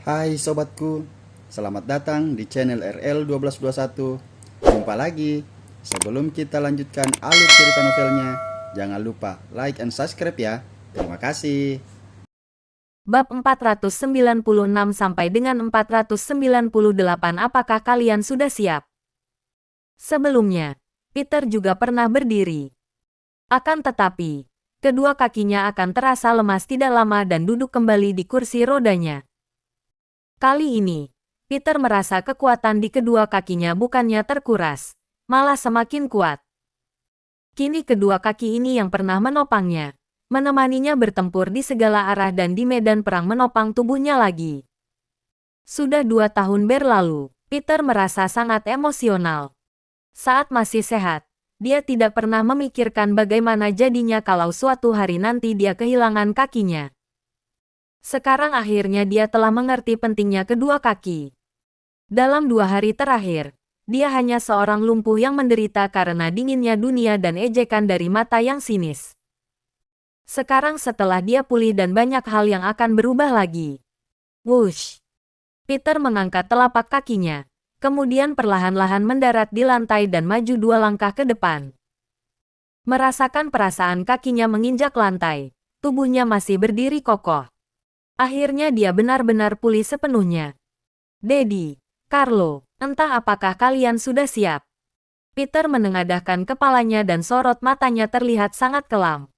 Hai sobatku, selamat datang di channel RL1221. Jumpa lagi. Sebelum kita lanjutkan alur cerita novelnya, jangan lupa like and subscribe ya. Terima kasih. Bab 496 sampai dengan 498. Apakah kalian sudah siap? Sebelumnya, Peter juga pernah berdiri. Akan tetapi, kedua kakinya akan terasa lemas tidak lama dan duduk kembali di kursi rodanya. Kali ini, Peter merasa kekuatan di kedua kakinya bukannya terkuras, malah semakin kuat. Kini kedua kaki ini yang pernah menopangnya, menemaninya bertempur di segala arah dan di medan perang menopang tubuhnya lagi. Sudah 2 tahun berlalu, Peter merasa sangat emosional. Saat masih sehat, dia tidak pernah memikirkan bagaimana jadinya kalau suatu hari nanti dia kehilangan kakinya. Sekarang akhirnya dia telah mengerti pentingnya kedua kaki. Dalam 2 hari terakhir, dia hanya seorang lumpuh yang menderita karena dinginnya dunia dan ejekan dari mata yang sinis. Sekarang setelah dia pulih dan banyak hal yang akan berubah lagi. Wush! Peter mengangkat telapak kakinya, kemudian perlahan-lahan mendarat di lantai dan maju 2 langkah ke depan. Merasakan perasaan kakinya menginjak lantai, tubuhnya masih berdiri kokoh. Akhirnya dia benar-benar pulih sepenuhnya. Daddy, Carlo, entah apakah kalian sudah siap? Peter menengadahkan kepalanya dan sorot matanya terlihat sangat kelam.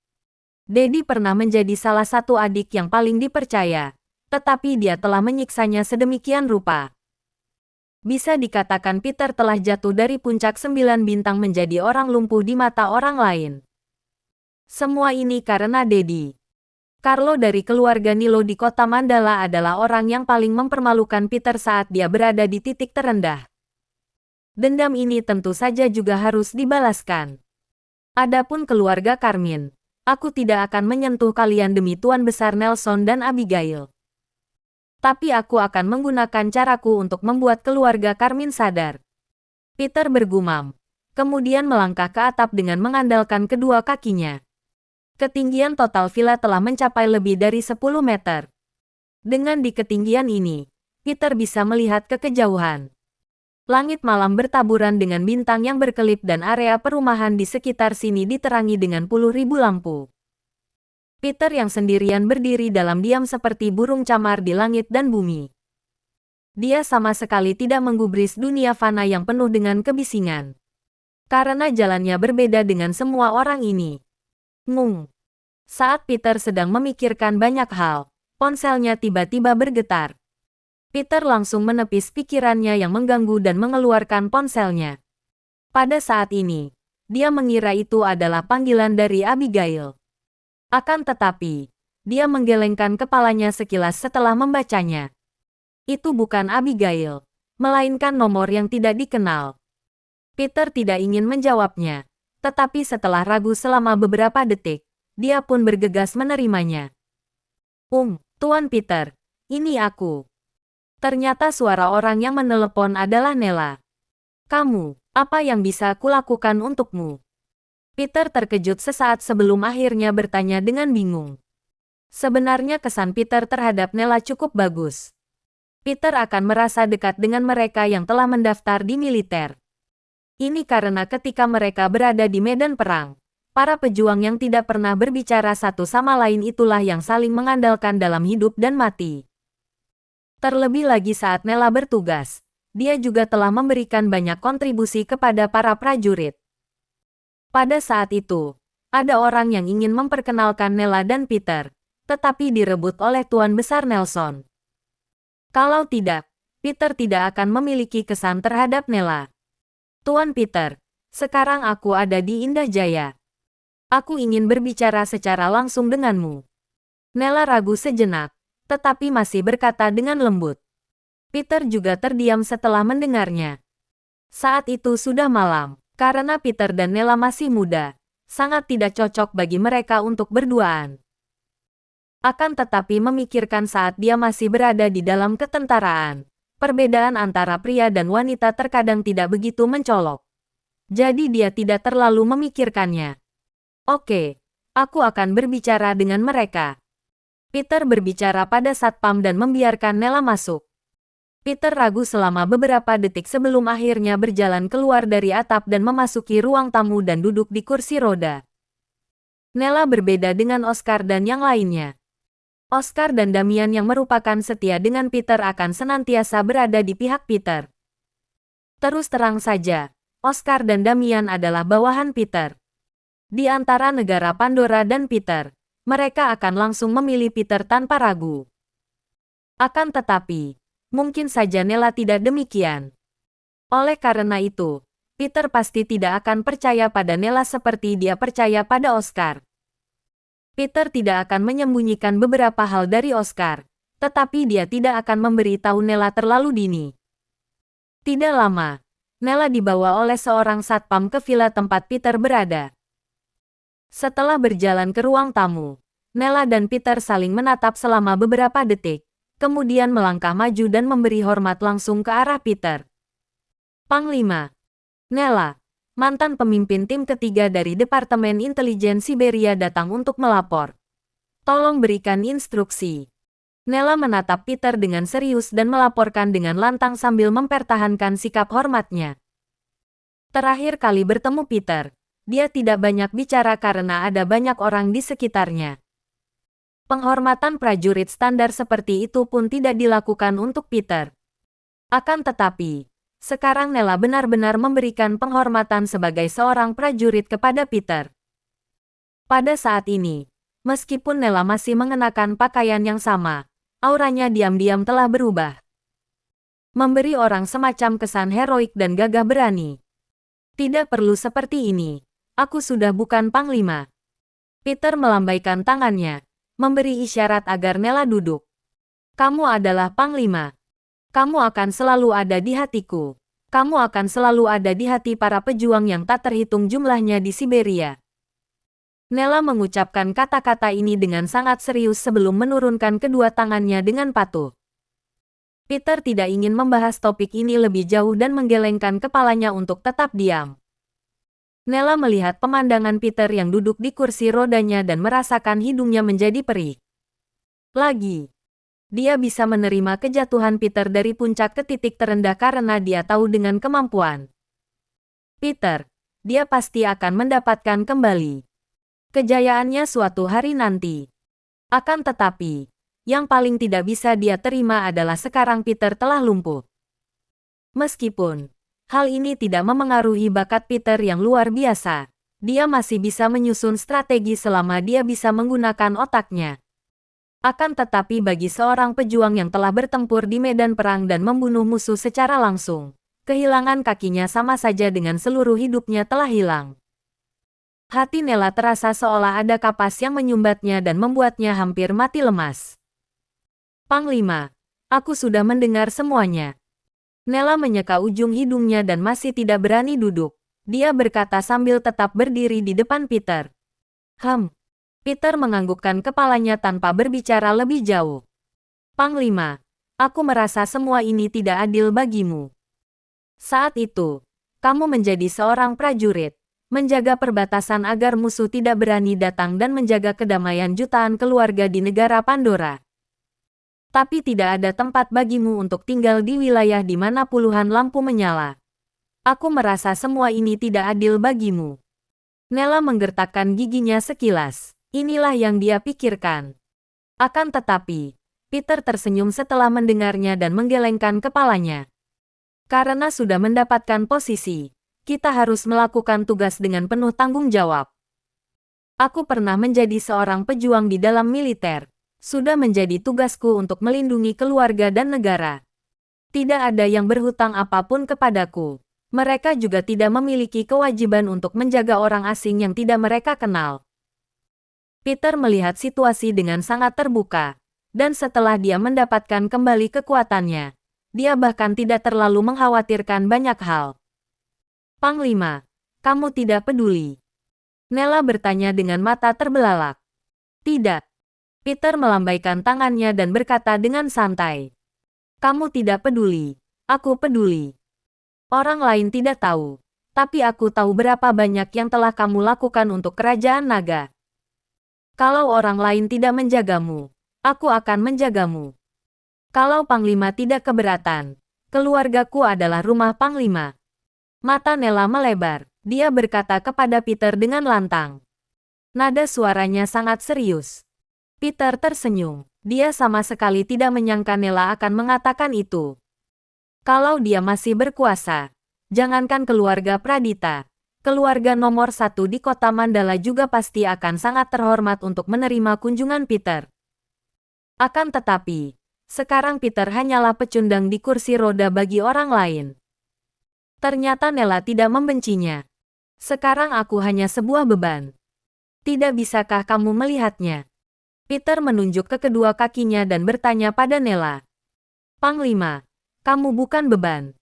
Daddy pernah menjadi salah satu adik yang paling dipercaya, tetapi dia telah menyiksanya sedemikian rupa. Bisa dikatakan Peter telah jatuh dari puncak 9 bintang menjadi orang lumpuh di mata orang lain. Semua ini karena Daddy. Carlo dari keluarga Nilo di kota Mandala adalah orang yang paling mempermalukan Peter saat dia berada di titik terendah. Dendam ini tentu saja juga harus dibalaskan. Adapun keluarga Carmine, aku tidak akan menyentuh kalian demi Tuan Besar Nelson dan Abigail. Tapi aku akan menggunakan caraku untuk membuat keluarga Carmine sadar. Peter bergumam, kemudian melangkah ke atap dengan mengandalkan kedua kakinya. Ketinggian total villa telah mencapai lebih dari 10 meter. Dengan di ketinggian ini, Peter bisa melihat ke kejauhan. Langit malam bertaburan dengan bintang yang berkelip dan area perumahan di sekitar sini diterangi dengan puluh ribu lampu. Peter yang sendirian berdiri dalam diam seperti burung camar di langit dan bumi. Dia sama sekali tidak menggubris dunia fana yang penuh dengan kebisingan. Karena jalannya berbeda dengan semua orang ini. Ngung. Saat Peter sedang memikirkan banyak hal, ponselnya tiba-tiba bergetar. Peter langsung menepis pikirannya yang mengganggu dan mengeluarkan ponselnya. Pada saat ini, dia mengira itu adalah panggilan dari Abigail. Akan tetapi, dia menggelengkan kepalanya sekilas setelah membacanya. Itu bukan Abigail, melainkan nomor yang tidak dikenal. Peter tidak ingin menjawabnya, tetapi setelah ragu selama beberapa detik, dia pun bergegas menerimanya. Tuan Peter, ini aku. Ternyata suara orang yang menelepon adalah Nella. Kamu, apa yang bisa kulakukan untukmu? Peter terkejut sesaat sebelum akhirnya bertanya dengan bingung. Sebenarnya kesan Peter terhadap Nella cukup bagus. Peter akan merasa dekat dengan mereka yang telah mendaftar di militer. Ini karena ketika mereka berada di medan perang, para pejuang yang tidak pernah berbicara satu sama lain itulah yang saling mengandalkan dalam hidup dan mati. Terlebih lagi saat Nella bertugas, dia juga telah memberikan banyak kontribusi kepada para prajurit. Pada saat itu, ada orang yang ingin memperkenalkan Nella dan Peter, tetapi direbut oleh Tuan Besar Nelson. Kalau tidak, Peter tidak akan memiliki kesan terhadap Nella. Tuan Peter, sekarang aku ada di Indah Jaya. Aku ingin berbicara secara langsung denganmu. Nella ragu sejenak, tetapi masih berkata dengan lembut. Peter juga terdiam setelah mendengarnya. Saat itu sudah malam. Karena Peter dan Nella masih muda, sangat tidak cocok bagi mereka untuk berduaan. Akan tetapi memikirkan saat dia masih berada di dalam ketentaraan, perbedaan antara pria dan wanita terkadang tidak begitu mencolok. Jadi dia tidak terlalu memikirkannya. Oke, aku akan berbicara dengan mereka. Peter berbicara pada satpam dan membiarkan Nella masuk. Peter ragu selama beberapa detik sebelum akhirnya berjalan keluar dari atap dan memasuki ruang tamu dan duduk di kursi roda. Nella berbeda dengan Oscar dan yang lainnya. Oscar dan Damian yang merupakan setia dengan Peter akan senantiasa berada di pihak Peter. Terus terang saja, Oscar dan Damian adalah bawahan Peter. Di antara negara Pandora dan Peter, mereka akan langsung memilih Peter tanpa ragu. Akan tetapi, mungkin saja Nella tidak demikian. Oleh karena itu, Peter pasti tidak akan percaya pada Nella seperti dia percaya pada Oscar. Peter tidak akan menyembunyikan beberapa hal dari Oscar, tetapi dia tidak akan memberitahu Nella terlalu dini. Tidak lama, Nella dibawa oleh seorang satpam ke villa tempat Peter berada. Setelah berjalan ke ruang tamu, Nella dan Peter saling menatap selama beberapa detik, kemudian melangkah maju dan memberi hormat langsung ke arah Peter. Panglima. Nella, mantan pemimpin tim ketiga dari Departemen Intelijen Siberia datang untuk melapor. Tolong berikan instruksi. Nella menatap Peter dengan serius dan melaporkan dengan lantang sambil mempertahankan sikap hormatnya. Terakhir kali bertemu Peter, dia tidak banyak bicara karena ada banyak orang di sekitarnya. Penghormatan prajurit standar seperti itu pun tidak dilakukan untuk Peter. Akan tetapi, sekarang Nella benar-benar memberikan penghormatan sebagai seorang prajurit kepada Peter. Pada saat ini, meskipun Nella masih mengenakan pakaian yang sama, auranya diam-diam telah berubah. Memberi orang semacam kesan heroik dan gagah berani. Tidak perlu seperti ini. Aku sudah bukan panglima. Peter melambaikan tangannya, memberi isyarat agar Nella duduk. Kamu adalah panglima. Kamu akan selalu ada di hatiku. Kamu akan selalu ada di hati para pejuang yang tak terhitung jumlahnya di Siberia. Nella mengucapkan kata-kata ini dengan sangat serius sebelum menurunkan kedua tangannya dengan patuh. Peter tidak ingin membahas topik ini lebih jauh dan menggelengkan kepalanya untuk tetap diam. Nella melihat pemandangan Peter yang duduk di kursi rodanya dan merasakan hidungnya menjadi perih. Lagi. Dia bisa menerima kejatuhan Peter dari puncak ke titik terendah karena dia tahu dengan kemampuan Peter, dia pasti akan mendapatkan kembali kejayaannya suatu hari nanti. Akan tetapi, yang paling tidak bisa dia terima adalah sekarang Peter telah lumpuh. Meskipun hal ini tidak memengaruhi bakat Peter yang luar biasa, dia masih bisa menyusun strategi selama dia bisa menggunakan otaknya. Akan tetapi bagi seorang pejuang yang telah bertempur di medan perang dan membunuh musuh secara langsung, kehilangan kakinya sama saja dengan seluruh hidupnya telah hilang. Hati Nella terasa seolah ada kapas yang menyumbatnya dan membuatnya hampir mati lemas. Panglima, aku sudah mendengar semuanya. Nella menyeka ujung hidungnya dan masih tidak berani duduk. Dia berkata sambil tetap berdiri di depan Peter. Peter menganggukkan kepalanya tanpa berbicara lebih jauh. Panglima, aku merasa semua ini tidak adil bagimu. Saat itu, kamu menjadi seorang prajurit, menjaga perbatasan agar musuh tidak berani datang dan menjaga kedamaian jutaan keluarga di negara Pandora. Tapi tidak ada tempat bagimu untuk tinggal di wilayah di mana puluhan lampu menyala. Aku merasa semua ini tidak adil bagimu. Nella menggertakkan giginya sekilas. Inilah yang dia pikirkan. Akan tetapi, Peter tersenyum setelah mendengarnya dan menggelengkan kepalanya. Karena sudah mendapatkan posisi, kita harus melakukan tugas dengan penuh tanggung jawab. Aku pernah menjadi seorang pejuang di dalam militer. Sudah menjadi tugasku untuk melindungi keluarga dan negara. Tidak ada yang berhutang apapun kepadaku. Mereka juga tidak memiliki kewajiban untuk menjaga orang asing yang tidak mereka kenal. Peter melihat situasi dengan sangat terbuka, dan setelah dia mendapatkan kembali kekuatannya, dia bahkan tidak terlalu mengkhawatirkan banyak hal. Panglima, kamu tidak peduli? Nella bertanya dengan mata terbelalak. Tidak. Peter melambaikan tangannya dan berkata dengan santai. Kamu tidak peduli, aku peduli. Orang lain tidak tahu, tapi aku tahu berapa banyak yang telah kamu lakukan untuk kerajaan naga. Kalau orang lain tidak menjagamu, Aku akan menjagamu. Kalau Panglima tidak keberatan, keluargaku adalah rumah Panglima. Mata Nella melebar. Dia berkata kepada Peter dengan lantang. Nada suaranya sangat serius. Peter tersenyum. Dia sama sekali tidak menyangka Nella akan mengatakan itu. Kalau dia masih berkuasa, jangankan keluarga Pradita, keluarga nomor 1 di kota Mandala juga pasti akan sangat terhormat untuk menerima kunjungan Peter. Akan tetapi, sekarang Peter hanyalah pecundang di kursi roda bagi orang lain. Ternyata Nella tidak membencinya. Sekarang aku hanya sebuah beban. Tidak bisakah kamu melihatnya? Peter menunjuk ke kedua kakinya dan bertanya pada Nella. Panglima, kamu bukan beban.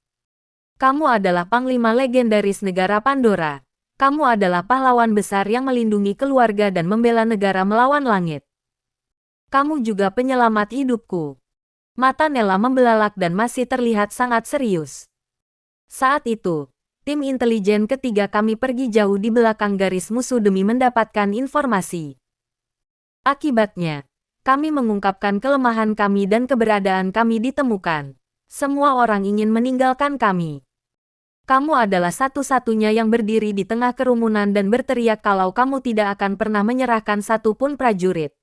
Kamu adalah Panglima legendaris negara Pandora. Kamu adalah pahlawan besar yang melindungi keluarga dan membela negara melawan langit. Kamu juga penyelamat hidupku. Mata Nella membelalak dan masih terlihat sangat serius. Saat itu, tim intelijen ketiga kami pergi jauh di belakang garis musuh demi mendapatkan informasi. Akibatnya, kami mengungkapkan kelemahan kami dan keberadaan kami ditemukan. Semua orang ingin meninggalkan kami. Kamu adalah satu-satunya yang berdiri di tengah kerumunan dan berteriak kalau kamu tidak akan pernah menyerahkan satu pun prajurit.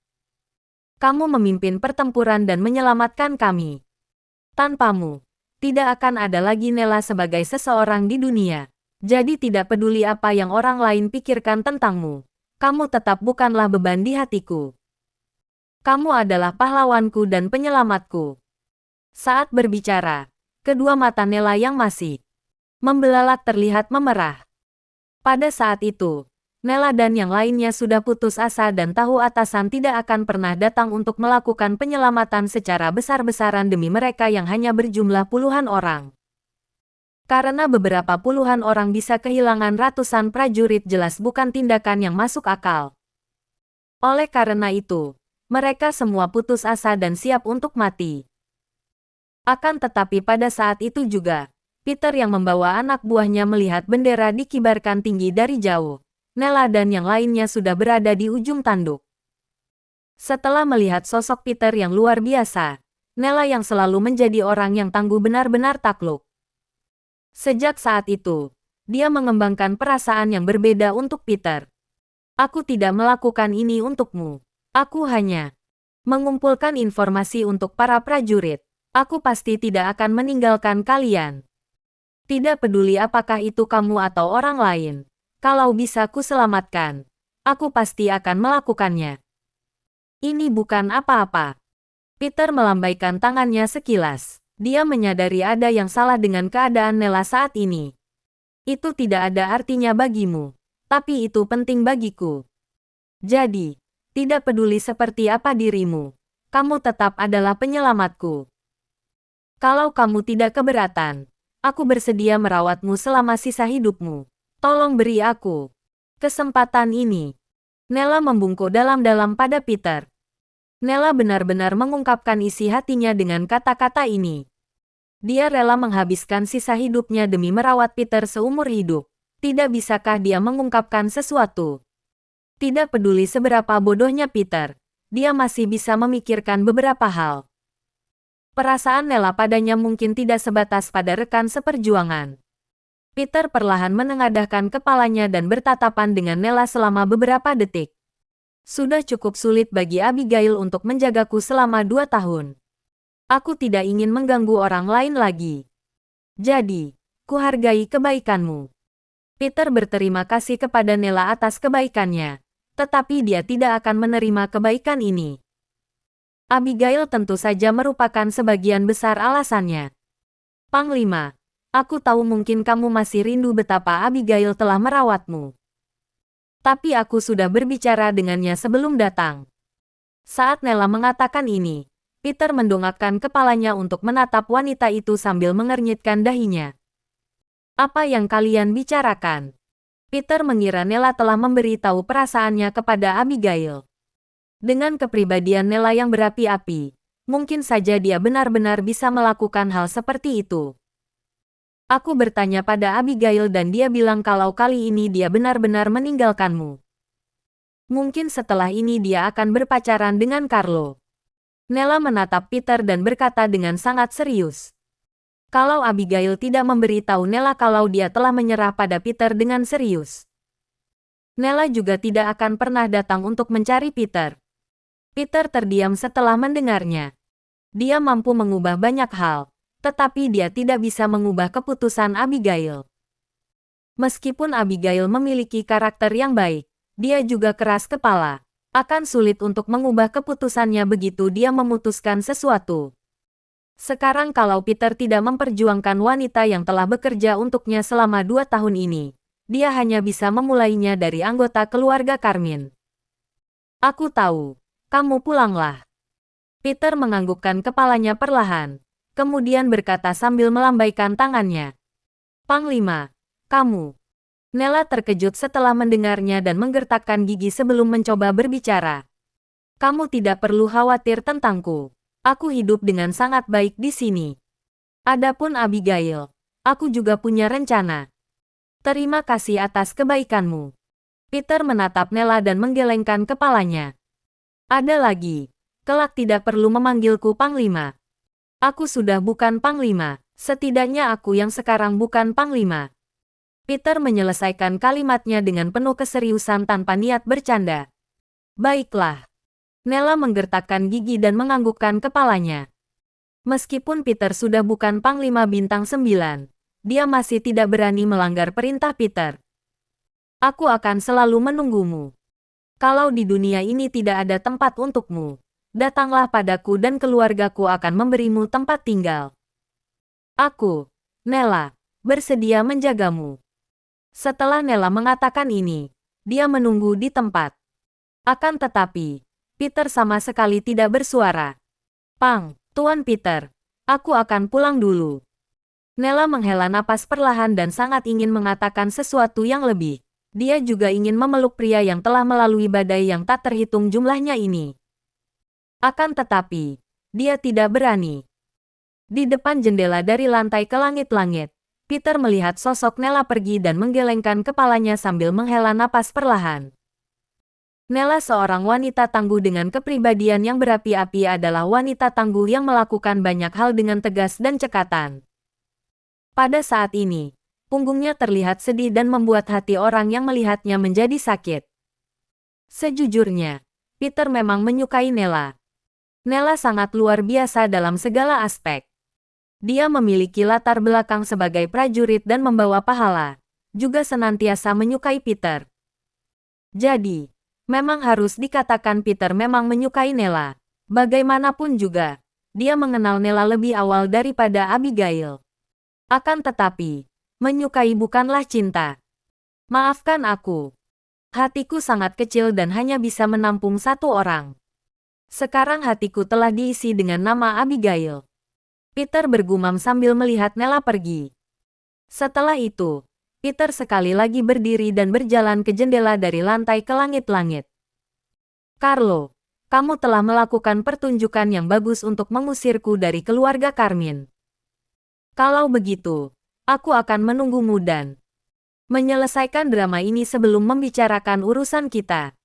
Kamu memimpin pertempuran dan menyelamatkan kami. Tanpamu, tidak akan ada lagi Nella sebagai seseorang di dunia. Jadi tidak peduli apa yang orang lain pikirkan tentangmu. Kamu tetap bukanlah beban di hatiku. Kamu adalah pahlawanku dan penyelamatku. Saat berbicara, kedua mata Nella yang masih membelalak terlihat memerah. Pada saat itu, Nella dan yang lainnya sudah putus asa dan tahu atasan tidak akan pernah datang untuk melakukan penyelamatan secara besar-besaran demi mereka yang hanya berjumlah puluhan orang. Karena beberapa puluhan orang bisa kehilangan ratusan prajurit jelas bukan tindakan yang masuk akal. Oleh karena itu, mereka semua putus asa dan siap untuk mati. Akan tetapi pada saat itu juga, Peter yang membawa anak buahnya melihat bendera dikibarkan tinggi dari jauh. Nella dan yang lainnya sudah berada di ujung tanduk. Setelah melihat sosok Peter yang luar biasa, Nella yang selalu menjadi orang yang tangguh benar-benar takluk. Sejak saat itu, dia mengembangkan perasaan yang berbeda untuk Peter. Aku tidak melakukan ini untukmu. Aku hanya mengumpulkan informasi untuk para prajurit. Aku pasti tidak akan meninggalkan kalian. Tidak peduli apakah itu kamu atau orang lain. Kalau bisa ku selamatkan, aku pasti akan melakukannya. Ini bukan apa-apa. Peter melambaikan tangannya sekilas. Dia menyadari ada yang salah dengan keadaan Nella saat ini. Itu tidak ada artinya bagimu, tapi itu penting bagiku. Jadi, tidak peduli seperti apa dirimu, kamu tetap adalah penyelamatku. Kalau kamu tidak keberatan, aku bersedia merawatmu selama sisa hidupmu. Tolong beri aku kesempatan ini. Nella membungkuk dalam-dalam pada Peter. Nella benar-benar mengungkapkan isi hatinya dengan kata-kata ini. Dia rela menghabiskan sisa hidupnya demi merawat Peter seumur hidup. Tidak bisakah dia mengungkapkan sesuatu? Tidak peduli seberapa bodohnya Peter, dia masih bisa memikirkan beberapa hal. Perasaan Nella padanya mungkin tidak sebatas pada rekan seperjuangan. Peter perlahan menengadahkan kepalanya dan bertatapan dengan Nella selama beberapa detik. Sudah cukup sulit bagi Abigail untuk menjagaku selama 2 tahun. Aku tidak ingin mengganggu orang lain lagi. Jadi, kuhargai kebaikanmu. Peter berterima kasih kepada Nella atas kebaikannya, tetapi dia tidak akan menerima kebaikan ini. Abigail tentu saja merupakan sebagian besar alasannya. Panglima, aku tahu mungkin kamu masih rindu betapa Abigail telah merawatmu. Tapi aku sudah berbicara dengannya sebelum datang. Saat Nella mengatakan ini, Peter mendongakkan kepalanya untuk menatap wanita itu sambil mengernyitkan dahinya. Apa yang kalian bicarakan? Peter mengira Nella telah memberitahu perasaannya kepada Abigail. Dengan kepribadian Nella yang berapi-api, mungkin saja dia benar-benar bisa melakukan hal seperti itu. Aku bertanya pada Abigail dan dia bilang kalau kali ini dia benar-benar meninggalkanmu. Mungkin setelah ini dia akan berpacaran dengan Carlo. Nella menatap Peter dan berkata dengan sangat serius. Kalau Abigail tidak memberitahu Nella kalau dia telah menyerah pada Peter dengan serius, Nella juga tidak akan pernah datang untuk mencari Peter. Peter terdiam setelah mendengarnya. Dia mampu mengubah banyak hal, tetapi dia tidak bisa mengubah keputusan Abigail. Meskipun Abigail memiliki karakter yang baik, dia juga keras kepala. Akan sulit untuk mengubah keputusannya begitu dia memutuskan sesuatu. Sekarang kalau Peter tidak memperjuangkan wanita yang telah bekerja untuknya selama 2 tahun ini, dia hanya bisa memulainya dari anggota keluarga Carmine. Aku tahu. Kamu pulanglah. Peter menganggukkan kepalanya perlahan, kemudian berkata sambil melambaikan tangannya. Panglima, kamu. Nella terkejut setelah mendengarnya dan menggertakkan gigi sebelum mencoba berbicara. Kamu tidak perlu khawatir tentangku. Aku hidup dengan sangat baik di sini. Adapun Abigail, aku juga punya rencana. Terima kasih atas kebaikanmu. Peter menatap Nella dan menggelengkan kepalanya. Ada lagi. Kelak tidak perlu memanggilku Panglima. Aku sudah bukan Panglima. Setidaknya aku yang sekarang bukan Panglima. Peter menyelesaikan kalimatnya dengan penuh keseriusan tanpa niat bercanda. Baiklah. Nella menggertakkan gigi dan menganggukkan kepalanya. Meskipun Peter sudah bukan Panglima Bintang 9, dia masih tidak berani melanggar perintah Peter. Aku akan selalu menunggumu. Kalau di dunia ini tidak ada tempat untukmu, datanglah padaku dan keluargaku akan memberimu tempat tinggal. Aku, Nella, bersedia menjagamu. Setelah Nella mengatakan ini, dia menunggu di tempat. Akan tetapi, Peter sama sekali tidak bersuara. Pang, Tuan Peter, aku akan pulang dulu. Nella menghela napas perlahan dan sangat ingin mengatakan sesuatu yang lebih. Dia juga ingin memeluk pria yang telah melalui badai yang tak terhitung jumlahnya ini. Akan tetapi, dia tidak berani. Di depan jendela dari lantai ke langit-langit, Peter melihat sosok Nella pergi dan menggelengkan kepalanya sambil menghela napas perlahan. Nella seorang wanita tangguh dengan kepribadian yang berapi-api adalah wanita tangguh yang melakukan banyak hal dengan tegas dan cekatan. Pada saat ini, punggungnya terlihat sedih dan membuat hati orang yang melihatnya menjadi sakit. Sejujurnya, Peter memang menyukai Nella. Nella sangat luar biasa dalam segala aspek. Dia memiliki latar belakang sebagai prajurit dan membawa pahala, juga senantiasa menyukai Peter. Jadi, memang harus dikatakan Peter memang menyukai Nella. Bagaimanapun juga, dia mengenal Nella lebih awal daripada Abigail. Akan tetapi, menyukai bukanlah cinta. Maafkan aku. Hatiku sangat kecil dan hanya bisa menampung satu orang. Sekarang hatiku telah diisi dengan nama Abigail. Peter bergumam sambil melihat Nella pergi. Setelah itu, Peter sekali lagi berdiri dan berjalan ke jendela dari lantai ke langit-langit. Carlo, kamu telah melakukan pertunjukan yang bagus untuk mengusirku dari keluarga Carmine. Kalau begitu, aku akan menunggumu dan menyelesaikan drama ini sebelum membicarakan urusan kita.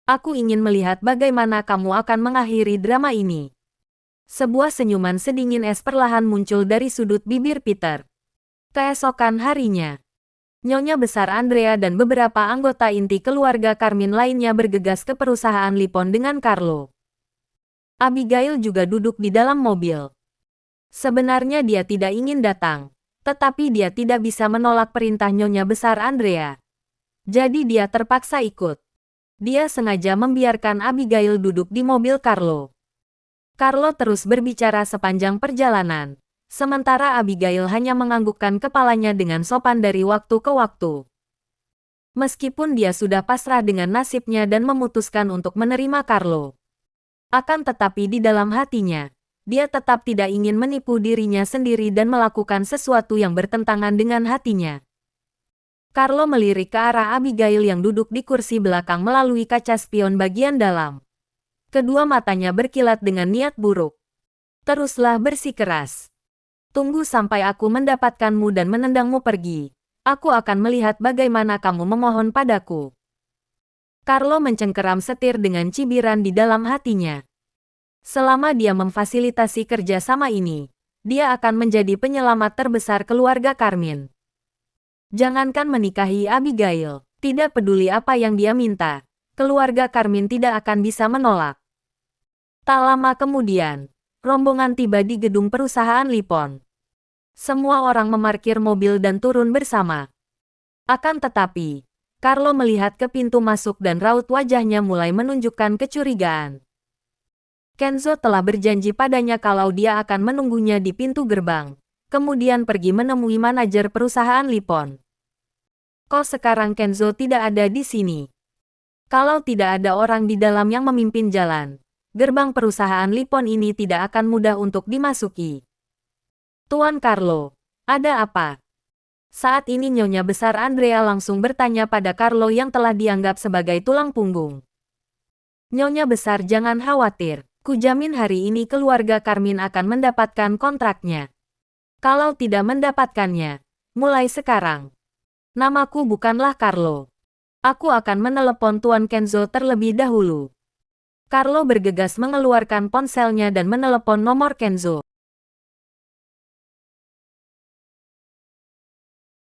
Aku ingin melihat bagaimana kamu akan mengakhiri drama ini. Sebuah senyuman sedingin es perlahan muncul dari sudut bibir Peter. Keesokan harinya, Nyonya Besar Andrea dan beberapa anggota inti keluarga Carmine lainnya bergegas ke perusahaan Lipon dengan Carlo. Abigail juga duduk di dalam mobil. Sebenarnya dia tidak ingin datang, tetapi dia tidak bisa menolak perintah Nyonya Besar Andrea. Jadi dia terpaksa ikut. Dia sengaja membiarkan Abigail duduk di mobil Carlo. Carlo terus berbicara sepanjang perjalanan, sementara Abigail hanya menganggukkan kepalanya dengan sopan dari waktu ke waktu. Meskipun dia sudah pasrah dengan nasibnya dan memutuskan untuk menerima Carlo, akan tetapi di dalam hatinya, dia tetap tidak ingin menipu dirinya sendiri dan melakukan sesuatu yang bertentangan dengan hatinya. Carlo melirik ke arah Abigail yang duduk di kursi belakang melalui kaca spion bagian dalam. Kedua matanya berkilat dengan niat buruk. Teruslah bersikeras. Tunggu sampai aku mendapatkanmu dan menendangmu pergi. Aku akan melihat bagaimana kamu memohon padaku. Carlo mencengkeram setir dengan cibiran di dalam hatinya. Selama dia memfasilitasi kerjasama ini, dia akan menjadi penyelamat terbesar keluarga Carmine. Jangankan menikahi Abigail, tidak peduli apa yang dia minta, keluarga Carmine tidak akan bisa menolak. Tak lama kemudian, rombongan tiba di gedung perusahaan Lipon. Semua orang memarkir mobil dan turun bersama. Akan tetapi, Carlo melihat ke pintu masuk dan raut wajahnya mulai menunjukkan kecurigaan. Kenzo telah berjanji padanya kalau dia akan menunggunya di pintu gerbang, kemudian pergi menemui manajer perusahaan Lipon. Kok sekarang Kenzo tidak ada di sini? Kalau tidak ada orang di dalam yang memimpin jalan, gerbang perusahaan Lipon ini tidak akan mudah untuk dimasuki. Tuan Carlo, ada apa? Saat ini Nyonya Besar Andrea langsung bertanya pada Carlo yang telah dianggap sebagai tulang punggung. Nyonya Besar, jangan khawatir. Kujamin hari ini keluarga Carmine akan mendapatkan kontraknya. Kalau tidak mendapatkannya, mulai sekarang, namaku bukanlah Carlo. Aku akan menelepon Tuan Kenzo terlebih dahulu. Carlo bergegas mengeluarkan ponselnya dan menelepon nomor Kenzo.